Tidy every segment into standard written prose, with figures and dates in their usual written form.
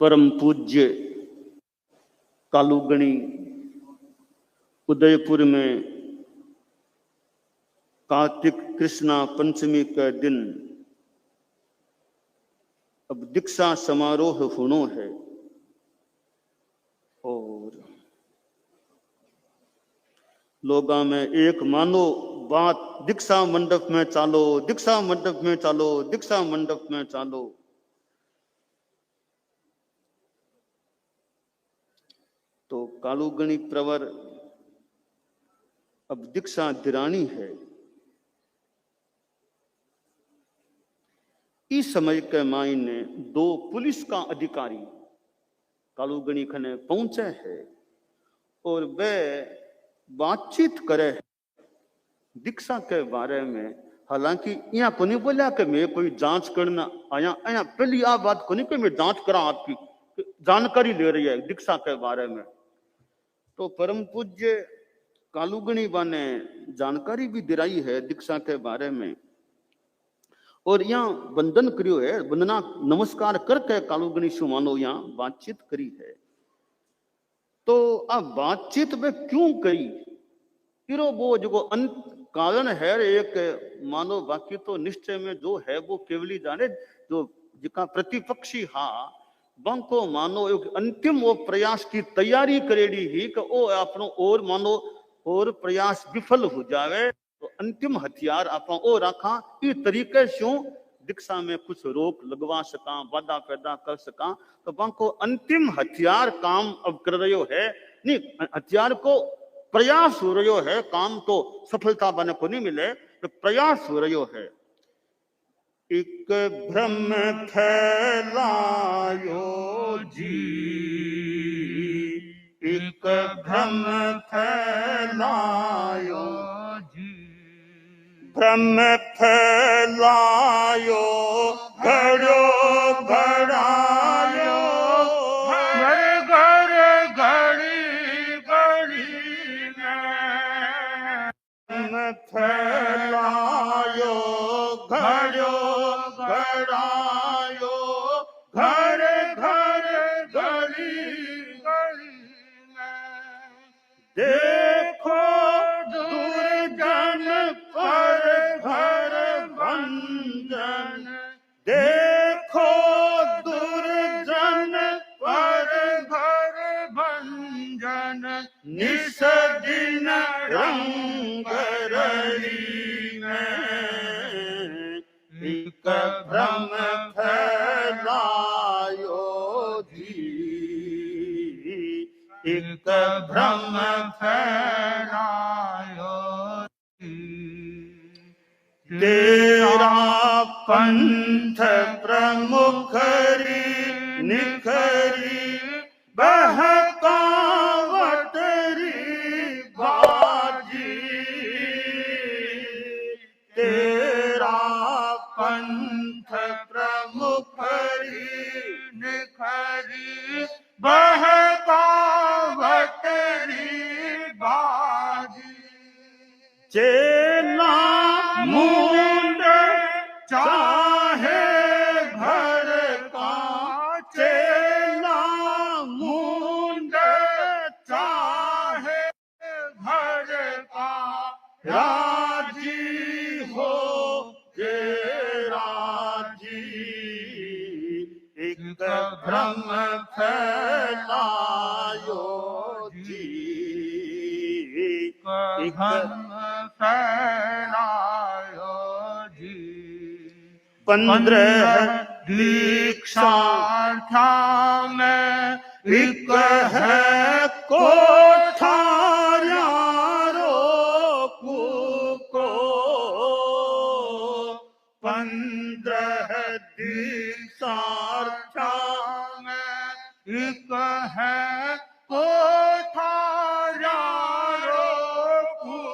परम पूज्य कालूगणी उदयपुर में कार्तिक कृष्णा पंचमी के दिन अब दीक्षा समारोह होना है और लोगों में एक मानो बात दीक्षा मंडप में चालो, दीक्षा मंडप में चालो, दीक्षा मंडप में चालो। तो कालूगणी प्रवर अब दीक्षा दिरानी है। इस समय के मायने दो पुलिस का अधिकारी कालूगणी खने पहुंचे है और वे बातचीत करे दीक्षा के बारे में। हालांकि यहाँ को नहीं बोला कि मैं कोई जांच करना आया आया, पहली आ बात को नहीं कि मैं जांच करा, आपकी जानकारी ले रही है दीक्षा के बारे में। तो परम पूज्य कालूगणी बा ने जानकारी भी दिलाई है दीक्षा के बारे में और यहाँ वंदन करियो है, वंदना नमस्कार करके कालूगणी से मानो यहाँ बातचीत करी है। तो अब बातचीत में क्यों करी इरो वो जो कारण है एक मानो, बाकी तो निश्चय में जो है वो केवली जाने जो जिका प्रतिपक्षी हा बंको मानो एक अंतिम वो प्रयास की तैयारी करेड़ी ही कि वो अपनो और मानो और प्रयास विफल हो जावे तो अंतिम हथियार आप ओ रखा इस तरीके से दीक्षा में कुछ रोक लगवा सका, बाधा पैदा कर सका। तो बंको अंतिम हथियार काम अब कर रहे है, नहीं हथियार को प्रयास हो रही है, काम तो सफलता बने को नहीं मिले तो प्रयास हो रही है। एक भ्रम फैलायो जी, एक भ्रम फैलायो जी, भ्रम फैलायो घड़ो घड़ायो, घर घर घड़ी घड़ी में भ्रम फैलायो घड़ो घड़ायो, घर घर गली गली में देखो दुर्जन पर घर भंजन, देखो दुर्जन पर घर भंजन, निस दिन रंग रही में एक भ्रम फैलायो जी, एक भ्रम फैलायो जी। तेरा पंथ प्रमुख री निखरी बहकावट री बाजी, तेरा पंथ प्रमुख री निखरी बहकावट री बाजी, चेला मुंड चाहे घर का, चेला मुंड चाहे घर का, राजी हो ये राजी, एक भ्रम फैलायो जी, एक भ्रम फैलायो जी। 15 दीक्षा में एक है कोठारिया को, 15 दीक्षा में एक है कोठारिया को,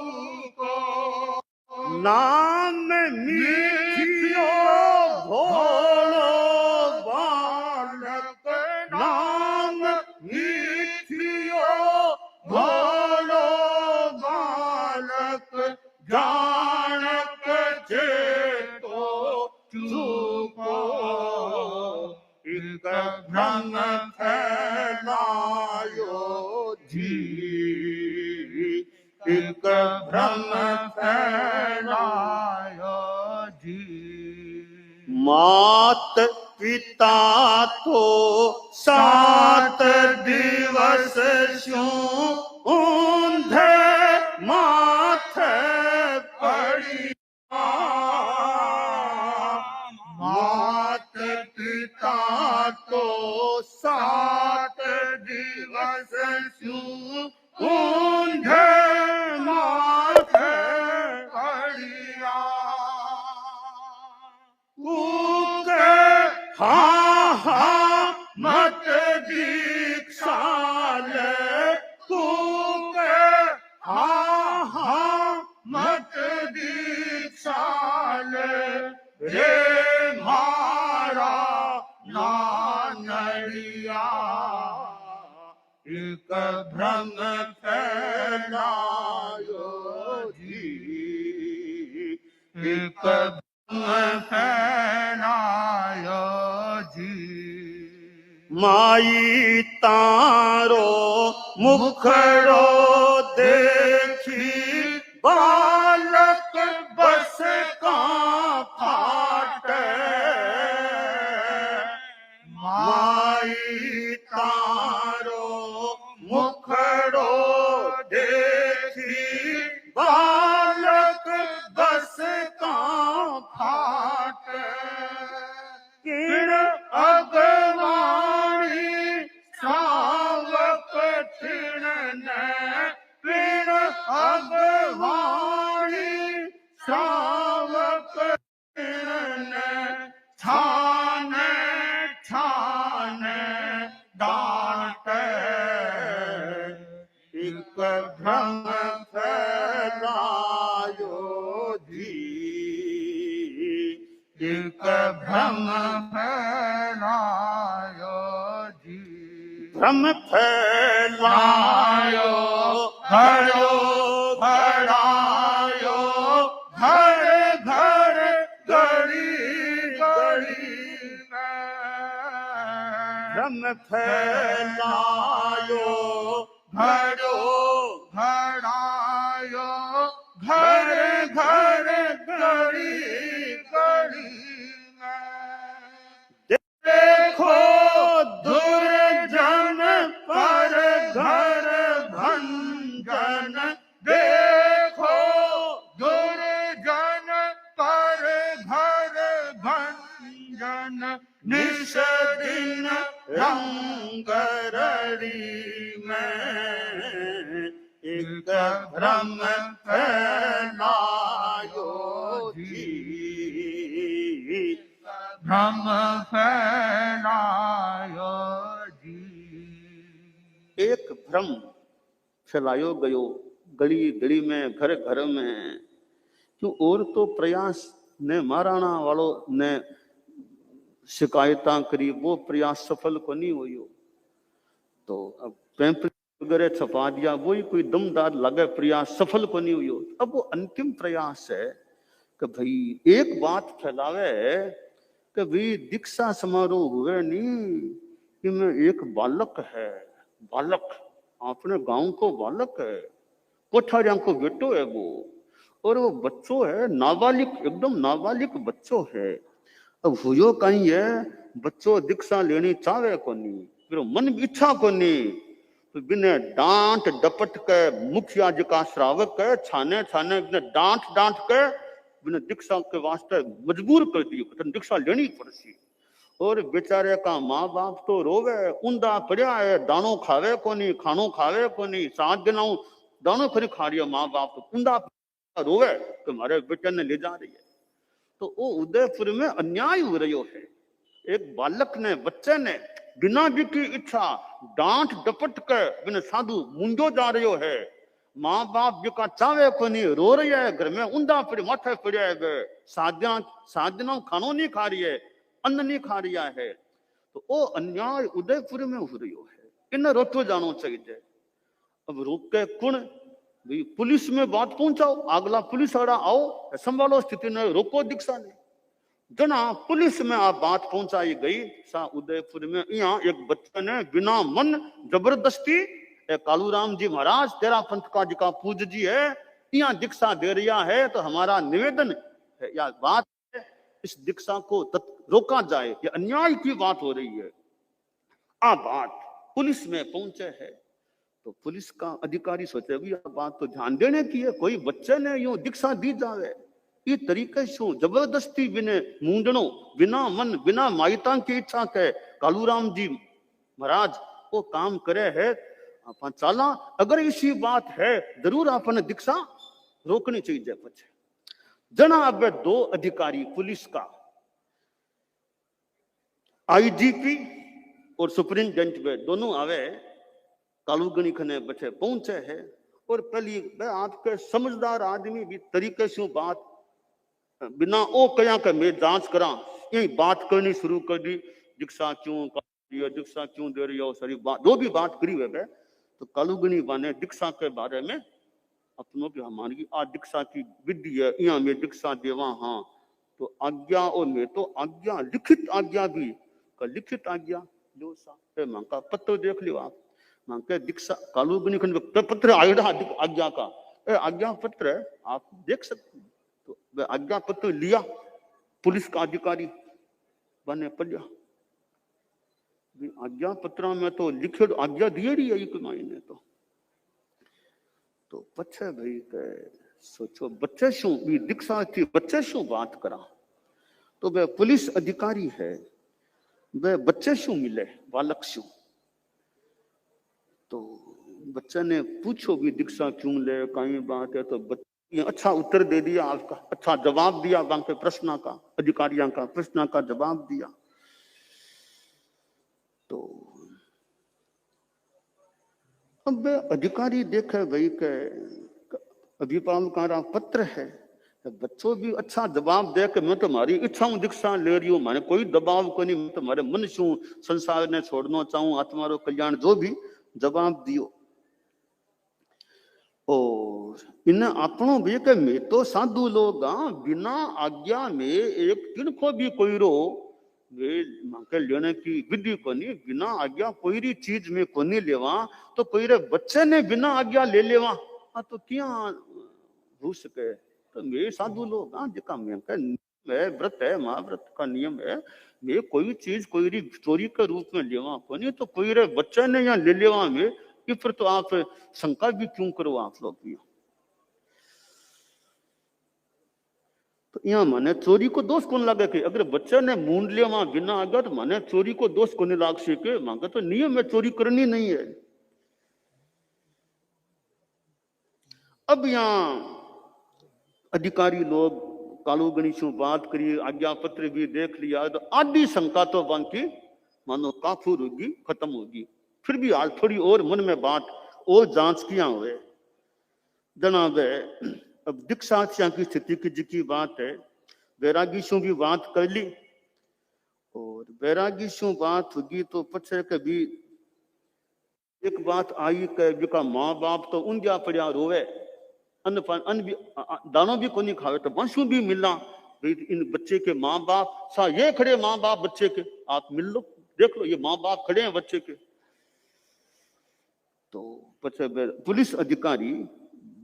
नाम मीठियो भोलो बालक, नाम मीठियो भोलो बालक, जानक जे तो चूको एक भ्रम फैलायो जी, एक भ्रम फैलायो जी। मात पिता तो 7 दिवस स्यों ऊंधे माथे पड़ी, मात पिता तो 7 दिवस स्यों ऊंधे माथे पड़िया, कूके हाँ हाँ मत दीक्षा ले, कूके हाँ हाँ मत दीक्षा ले, रे मारा नानड़िया, एक भ्रम फैलायो जी, एक भ्रम फैलायो जी। माई तारो मुखड़ो देखी, बालक बस का फाटे, माई तारो मुखड़ो देखी, बालक बस का फाटे, किण अगवाणी श्रावक तिण ने, किण अगवाणी श्रावक तिण ने, छाने छाने डांटे, एक भ्रम फैलायो जी, एक भ्रम फैलायो जी। भ्रम फैलायो भयो भरायो, घर घर गली गली में, भ्रम फैलायो भयो भरायो, घर घर गली गली में, देखो दुर्जन पर घर भंजन, देखो दुर्जन पर घर भंजन, निश दिन रंगरड़ी में, एक भ्रम फैलायो जी, भ्रम फैलायो जी। एक भ्रम फैलायो गयो गली गली में, घर घर में, क्यों और तो प्रयास ने महाराणा वालों ने शिकायत करी, वो प्रयास सफल को नहीं हुई, तो अब पैम्पलेट वगैरह छपा दिया, वही कोई दमदार लगे, प्रयास सफल को नहीं हुई। अब वो अंतिम प्रयास है कि भाई एक बात फैलावे कि भाई दीक्षा समारोह हुए नहीं कि मैं एक बालक है, बालक अपने गांव को बालक है, कोठारिया को बेटो है वो, और वो बच्चों है नाबालिग, एकदम नाबालिग बच्चों है। अब हुयो कहीं है बच्चों दीक्षा लेनी चाहे को नहीं, फिर मन इच्छा को नहीं, तो बिना डांट डपट के मुखिया जी का श्रावक है छाने छाने बिना डांट डांट के बिना दीक्षा के वास्ते मजबूर कर दियो, दीक्षा लेनी पड़सी। और बेचारे का माँ बाप तो रोवे, ऊंधा पड़िया है, दानो खावे को नहीं, खानो खावे को नहीं, 7 दिन दानो खरी खा रही है माँ बाप, तो ऊंधा रोवे कि हमारे बेटे ने ले जा रही है। तो वो उदयपुर में अन्याय हो रही है, एक बालक ने बच्चे ने बिना भी की इच्छा डांट डपट के बिना साधु मुंजो जा रही है, माँ बाप जी का चावे को नहीं, रो रही है, घर में ऊंधा पड़े माथे पड़े है, 7 दिन खानो नहीं खा रही है, अन्न नहीं खा रही है। तो वो अन्याय उदयपुर में हो रही है, इन रोको जानो चाहिए। अब रोक के कुण भाई पुलिस में बात पहुंचाओ, अगला पुलिस वाला आओ संभालो स्थिति ने, रोको दीक्षा ने। जना पुलिस में आ बात पहुंचाई गई सा उदयपुर में। यहाँ एक बच्चे ने बिना मन जबरदस्ती कालूराम जी महाराज तेरा पंथ का जिका पूज जी है यहाँ दीक्षा दे रिया है, तो हमारा निवेदन है या बात है इस दीक्षा को रोका जाए, ये अन्याय की बात हो रही है। आ बात पुलिस में पहुंचे है तो पुलिस का अधिकारी सोचे भी यह बात तो ध्यान देने की है, कोई बच्चे ने यूं दीक्षा दी जावे ये तरीके से जबरदस्ती बिना मूंडनो बिना मन बिना मायता की इच्छा के कालूराम जी महाराज वो काम करे है। अपन चाला अगर इसी बात है जरूर अपन दीक्षा रोकनी चाहिए। पछे जना अब दो अधिकारी पुलिस का आईजीपी और सुप्रिंटेंडेंट वे दोनों आवे कालूगणी खने बैठे पहुंचे है और पहली आपके समझदार आदमी भी तरीके से बात बिना ओ कया के मैं जांच करा यही बात करनी शुरू कर दी। दीक्षा क्यों दे रही हो सारी बात जो भी बात करी वे तो कालूगणी बाने दीक्षा के बारे में अपनों की हमारी आ दीक्षा की विधि है यहाँ में दीक्षा देवा हाँ तो आज्ञा और मैं तो आज्ञा लिखित आज्ञा भी का लिखित आज्ञा लो सा मां का पत्र देख लियो आप मां के दीक्षा कालूगणी पत्र आज्ञा का आज्ञा पत्र आप देख सकते हैं। तो वह आज्ञा पत्र लिया पुलिस का अधिकारी बने पढ़िया आज्ञा पत्र में तो लिखे आज्ञा दिए रही है एक मायने तो पछे भाई के सोचो बच्चे शू भी दीक्षा थी बच्चे शू बात करा तो वह पुलिस अधिकारी है वह बच्चे शू मिले बालक शू तो बच्चे ने पूछो भी दीक्षा क्यों ले कहीं बात है तो अच्छा उत्तर दे दिया आपका अच्छा जवाब दिया बाकी प्रश्न का अधिकारियों का प्रश्न का जवाब दिया। तो अब अधिकारी देखे भाई के अभिभावक पत्र है बच्चों भी अच्छा जवाब दे के मैं तुम्हारी इच्छाओं दीक्षा ले रही हूँ मैंने कोई दबाव को नहीं मैं तुम्हारे मन शू संसार ने छोड़ना चाहूँ आत्मारो कल्याण जो भी जवाब दियो। और इन अपनों भी के मैं तो साधु लोग बिना आज्ञा में एक दिन को भी कोई रो वे मांगे लेने की विधि को नहीं बिना आज्ञा कोई चीज में को नहीं लेवा तो कोई रे बच्चे ने बिना आज्ञा ले लेवा तो क्या हो सके। तो मैं साधु लोग जिका मैं व्रत है महाव्रत का नियम है मैं कोई चीज कोई चोरी के रूप में लेवा को नहीं तो कोई रे बच्चे ने यहाँ ले लेवा में कि फिर तो आप शंका भी क्यों करो आप लोग भी। तो यहाँ माने चोरी को दोष कौन लगे कि अगर बच्चे ने मूंड लिया वहां बिना आ गया तो माने चोरी को दोष को नहीं लाग सके मांगे तो नियम में चोरी करनी नहीं है। अब यहाँ अधिकारी लोग कालूगणी से बात करी आज्ञा पत्र भी देख लिया तो आधी शंका तो बाकी मानो काफूर होगी खत्म होगी फिर भी आज थोड़ी और मन में बात और जांच किया हुए जनाब अब दीक्षा की स्थिति की जिकी बात है बैरागी से भी बात कर ली और बैरागी से बात होगी तो पछे कभी एक बात आई कि माँ बाप तो उन जा पड़िया रोवे अन्न भी दानों भी को नहीं खावे तो वंशु भी मिलना इन बच्चे के माँ बाप सा ये खड़े माँ बाप बच्चे के आप मिल लो देख लो ये माँ बाप खड़े हैं बच्चे के। तो पछे पुलिस अधिकारी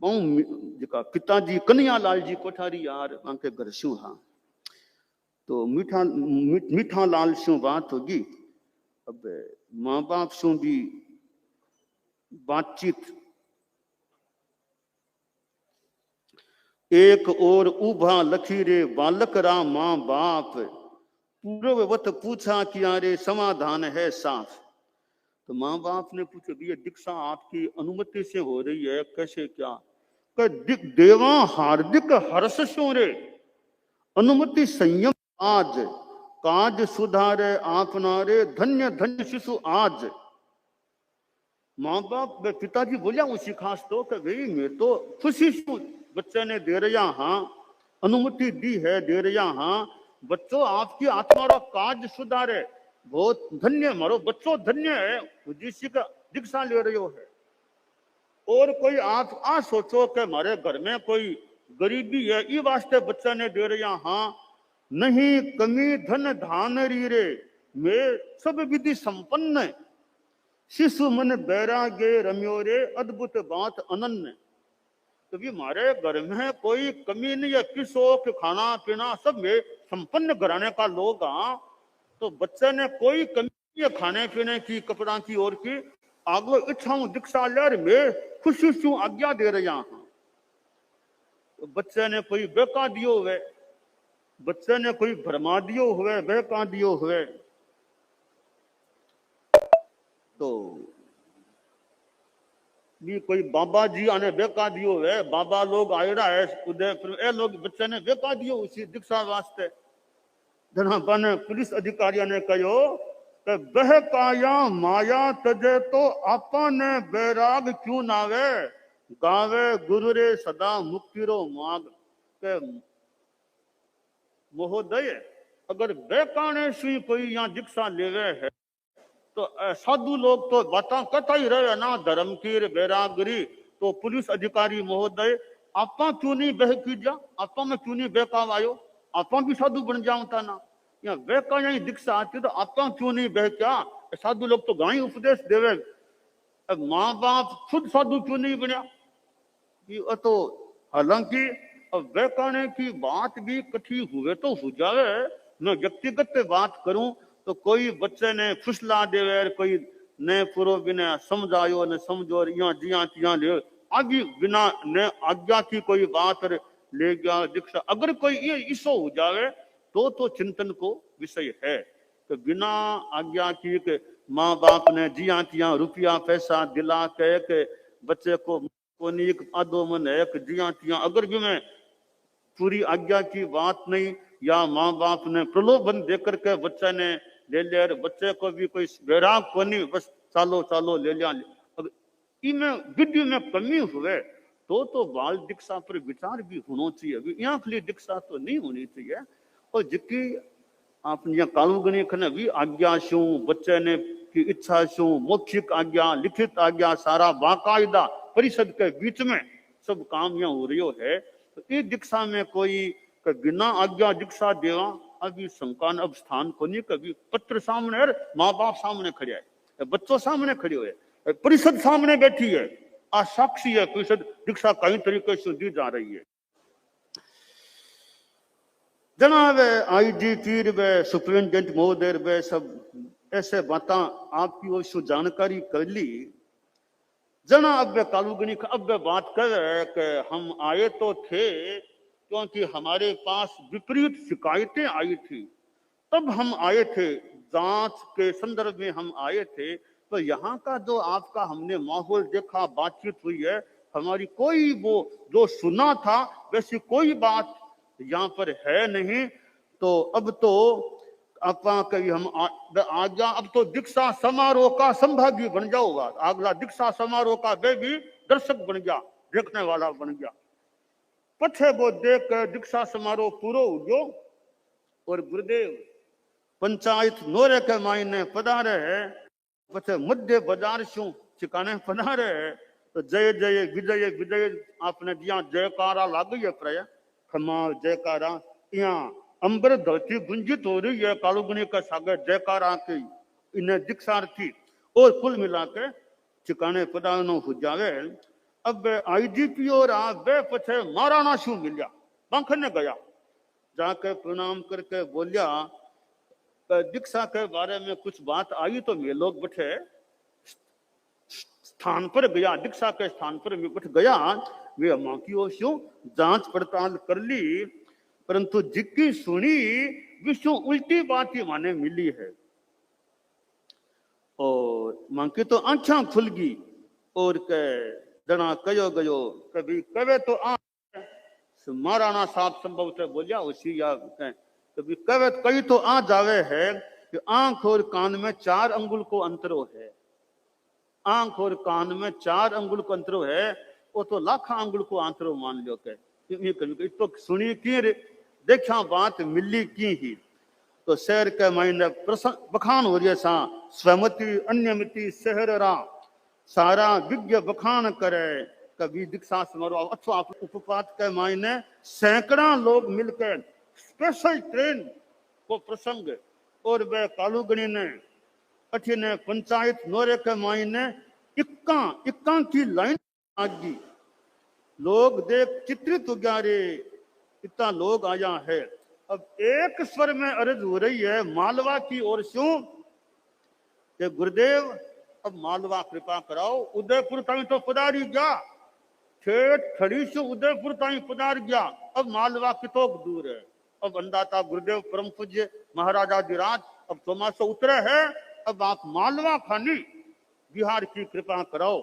पिताजी कन्हैयालाल जी कोठारी यार के घर शू हाँ तो मीठा लाल शू बात होगी। अब माँ बाप शू भी बातचीत एक और उभा लखी रे बालक रा माँ बाप पूर्ववत पूछा किया रे समाधान है साफ। तो माँ बाप ने पूछा भैया दीक्षा आपकी अनुमति से हो रही है कैसे क्या देवा हार्दिक हर्ष सो रे अनुमति संयम आज काज सुधारे आपना रे धन्य धन्य शिशु आज। माँ बाप पिताजी बोलिया उसी खास तो कि भाई मैं तो खुशी से बच्चे ने दे रहा हाँ अनुमति दी है दे रहा हाँ बच्चों आपकी आत्मा रो काज सुधारे बहुत धन्य मारो बच्चों धन्य है जिसी का दीक्षा ले रहे हो है। और कोई आप सोचो कि हमारे घर में कोई गरीबी है ये वास्ते बच्चा ने दे रहा हाँ नहीं कमी धन धान रीरे, मैं सब विधि संपन्न, शिशु मन बैरागे रम्यो रे, अद्भुत बात अनन्य। तो भी हमारे घर में कोई कमी नहीं है, किसो के खाना पीना सब में संपन्न घराने का लोग। तो बच्चे ने कोई कमी नहीं है खाने पीने की, कपड़ा की और की। आगो इच्छाऊं दीक्षा ले में खुशी शू आज्ञा दे रहे हैं। तो बच्चे ने कोई बेका दियो हुए, बच्चे ने कोई भरमा दियो हुए, बेका दियो हुए, तो भी कोई बाबा जी आने बेका दियो है, बाबा लोग आयरा है उदयपुर, ए लोग बच्चे ने बेका दियो उसी दीक्षा वास्ते। जना बने पुलिस अधिकारियों ने कहो कि बहकाया माया तजे तो आपा ने बैराग क्यों नावे, गावे गुरु रे सदा मुक्ति रो माग। के महोदय अगर बेकाने से कोई यहाँ दीक्षा लेवे है तो साधु लोग तो बातें करता ही रहे ना, धर्म की बैरागरी। तो पुलिस अधिकारी महोदय आपा क्यों नहीं बह की जा, आपा में क्यों नहीं बेकाव आयो, आपा भी साधु बन जाऊंता ना। या बेका यही दीक्षा आती तो आपा क्यों नहीं बह क्या, साधु लोग तो गाई उपदेश देवे, माँ बाप खुद साधु क्यों नहीं बना। तो हालांकि अब बेकाने की बात भी कठी हुए तो हो जावे। मैं व्यक्तिगत बात करूं तो कोई बच्चे ने फुसला देवे, कोई ने पूरो बिना समझायो ने समझो, यहाँ जिया तिया ले आगे बिना ने आज्ञा की कोई बात ले गया दीक्षा। अगर कोई ये ईसो हो जावे तो चिंतन को विषय है। तो बिना आज्ञा की माँ बाप ने जिया तिया रुपया पैसा दिला के बच्चे को आधो मन है जिया तिया, अगर भी मैं पूरी आज्ञा की बात नहीं या माँ बाप ने प्रलोभन देकर के बच्चे ने ले लिया, बच्चे को भी कोई बैराग को नहीं, बस चालो चालो ले लिया, इनमें विधि में कमी हुए तो बाल दीक्षा पर विचार भी होना चाहिए। यहाँ खाली दीक्षा तो नहीं होनी चाहिए। और जिसकी आपने यहाँ कालूगणी खने भी आज्ञा शू, बच्चे ने की इच्छा शू, मौखिक आज्ञा, लिखित आज्ञा, सारा बाकायदा परिषद के बीच में सब काम यहाँ हो रही है। तो इस दीक्षा में कोई बिना आज्ञा दीक्षा देवा अभी शंका अब स्थान को नहीं। कभी पत्र सामने है, माँ बाप सामने खड़े है, बच्चों सामने खड़े हुए, परिषद सामने बैठी है, आ साक्षी है, परिषद दीक्षा कई तरीके से दी जा रही है। जनाब आईजी पीर वे सुप्रिंटेंडेंट महोदय वे सब ऐसे बातें आपकी ओर से जानकारी कर ली। जना अब वे कालूगनी अब वे बात कर रहे कि हम आए तो थे क्योंकि हमारे पास विपरीत शिकायतें आई थी, तब हम आए थे, जांच के संदर्भ में हम आए थे। तो यहाँ का जो आपका हमने माहौल देखा, बातचीत हुई है, हमारी कोई वो जो सुना था वैसी कोई बात यहाँ पर है नहीं। तो अब तो अपा कभी हम आज्ञा, अब तो दीक्षा समारोह का संभागी बन जाओगा, अगला दीक्षा समारोह का वे भी दर्शक बन गया, देखने वाला बन गया। पछे वो देख दीक्षा समारोह पूरा हो गयो और गुरुदेव पंचायत नोरे के मायने पधारे है, पछे मध्य बाजार शू ठिकाने पधारे है। तो जय जय विजय विजय आपने दिया जयकारा लाग गई है, प्राय खमाल जयकारा, यहाँ अंबर धरती गुंजित हो रही है कालूगनी का सागर जयकारा की इन्हें दीक्षार्थी और कुल मिला के ठिकाने पधारनो हो जावे। अब आईजीपी और वे पछे महाराणा शू मिलिया, पंखन ने गया, जाके प्रणाम करके बोलिया दीक्षा के बारे में कुछ बात आई तो मैं लोग बैठे स्थान पर गया, दीक्षा के स्थान पर मैं बैठ गया, वे माँ की ओर से जांच पड़ताल कर ली, परंतु जिक्की सुनी विश्व उल्टी बात ही माने मिली है। और माँ की तो आंखें खुल गई और के जना कयो गयो कभी कवे तो महाराणा साहब संभव से बोलिया उसी या कभी कवे कई तो आ जावे है कि आंख और कान में 4 अंगुल को अंतरो है, आंख और कान में 4 अंगुल को अंतरो है, वो तो लाखा अंगुल को अंतरो मान लो के तो सुनी की देखा बात मिली की ही। तो शहर के मायने बखान हो रही सा स्वमति अन्यमिति शहर रा सारा विज्ञ बखान करे, कभी दीक्षा समारोह अथवा उपपात के मायने सैकड़ा लोग मिलकर स्पेशल ट्रेन को प्रसंग और वे कालूगणी ने अठी ने पंचायत नोरे के माई ने इक्का की लाइन आगी लोग देख चित्रित उग्यारे इतना लोग आया है। अब एक स्वर में अर्ज हो रही है मालवा की ओर से कि गुरुदेव अब मालवा कृपा कराओ। उदयपुर ताई तो पधारी गया, ठेठ खड़ी से उदयपुर ताई पधार गया, अब मालवा कितोक दूर है। अब अंदाता गुरुदेव परम पूज्य महाराजा दिराज अब चौमासो उतरे है, अब आप मालवा खानी बिहार की कृपा कराओ।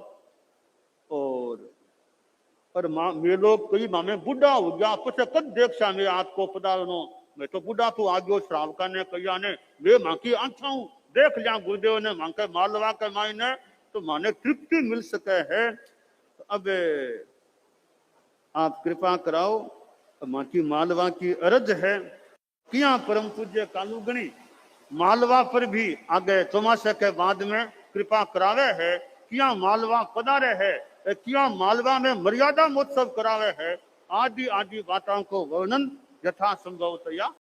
और मैं लोग कई मामे बुढ़ा हो गया कुछ कद देख में आपको पधारनो, मैं तो बुढ़ा तो आगे श्रावका ने कहिया ने मैं मां की आंखा हूं देख लिया गुरुदेव ने मां के मालवा के मायने तो माने तृप्ति मिल सके है। तो अब आप कृपा कराओ। मां की मालवा की अर्ज है किया परम पूज्य कालूगणी मालवा पर भी आगे चौमासे के बाद में कृपा करावे है, किया मालवा पधारे है, किया मालवा में मर्यादा महोत्सव करावे है, आदि आदि बातों को वर्णन यथा संभव तया